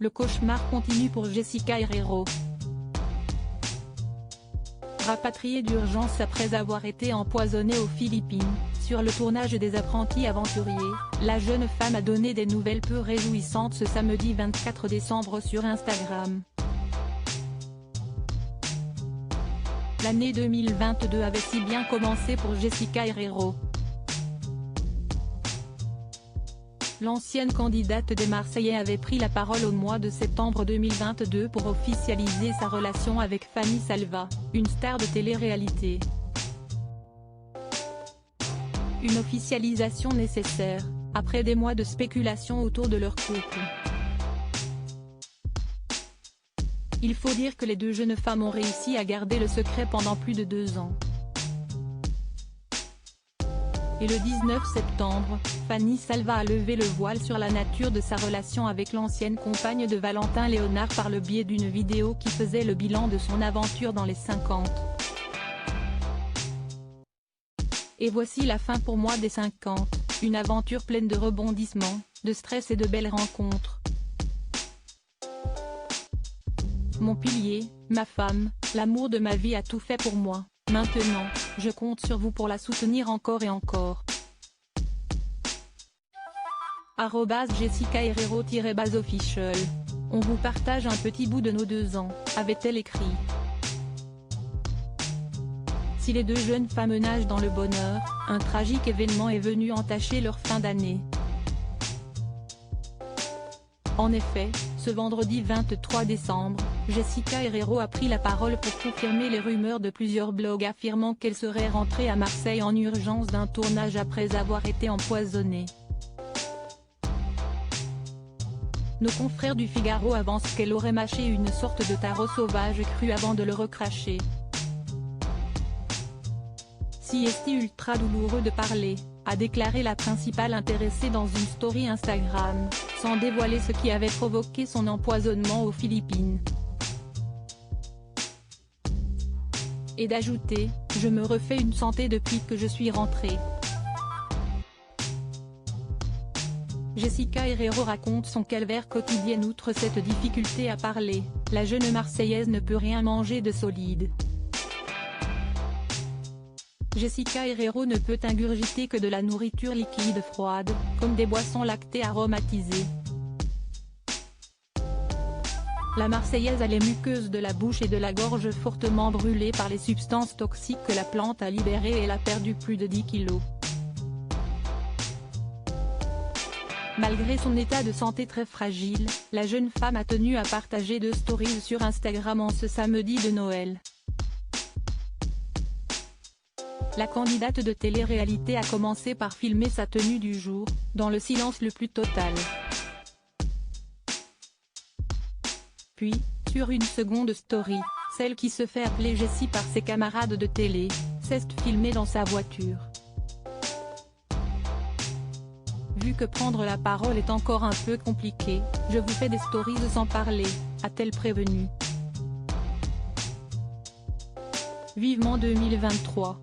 Le cauchemar continue pour Jessica Herrero. Rapatriée d'urgence après avoir été empoisonnée aux Philippines, sur le tournage des Apprentis Aventuriers, la jeune femme a donné des nouvelles peu réjouissantes ce samedi 24 décembre sur Instagram. L'année 2022 avait si bien commencé pour Jessica Herrero. L'ancienne candidate des Marseillais avait pris la parole au mois de septembre 2022 pour officialiser sa relation avec Fanny Salva, une star de télé-réalité. Une officialisation nécessaire, après des mois de spéculation autour de leur couple. Il faut dire que les deux jeunes femmes ont réussi à garder le secret pendant plus de 2 ans. Et le 19 septembre, Fanny Salva a levé le voile sur la nature de sa relation avec l'ancienne compagne de Valentin Léonard par le biais d'une vidéo qui faisait le bilan de son aventure dans les 50. Et voici la fin pour moi des 50, une aventure pleine de rebondissements, de stress et de belles rencontres. Mon pilier, ma femme, l'amour de ma vie a tout fait pour moi. Maintenant, je compte sur vous pour la soutenir encore et encore. @Jessica Herrero_official. On vous partage un petit bout de nos 2 ans, avait-elle écrit. Si les deux jeunes femmes nagent dans le bonheur, un tragique événement est venu entacher leur fin d'année. En effet, ce vendredi 23 décembre, Jessica Herrero a pris la parole pour confirmer les rumeurs de plusieurs blogs affirmant qu'elle serait rentrée à Marseille en urgence d'un tournage après avoir été empoisonnée. Nos confrères du Figaro avancent qu'elle aurait mâché une sorte de taro sauvage cru avant de le recracher. Si est ultra douloureux de parler, a déclaré la principale intéressée dans une story Instagram, sans dévoiler ce qui avait provoqué son empoisonnement aux Philippines. Et d'ajouter, je me refais une santé depuis que je suis rentrée. Jessica Herrero raconte son calvaire quotidien. Outre cette difficulté à parler, la jeune Marseillaise ne peut rien manger de solide. Jessica Herrero ne peut ingurgiter que de la nourriture liquide froide, comme des boissons lactées aromatisées. La Marseillaise a les muqueuses de la bouche et de la gorge fortement brûlées par les substances toxiques que la plante a libérées et elle a perdu plus de 10 kilos. Malgré son état de santé très fragile, la jeune femme a tenu à partager 2 stories sur Instagram en ce samedi de Noël. La candidate de télé-réalité a commencé par filmer sa tenue du jour, dans le silence le plus total. Puis, sur une seconde story, celle qui se fait appeler Jessie par ses camarades de télé, s'est filmée dans sa voiture. Vu que prendre la parole est encore un peu compliqué, je vous fais des stories sans parler, a-t-elle prévenu. Vivement 2023.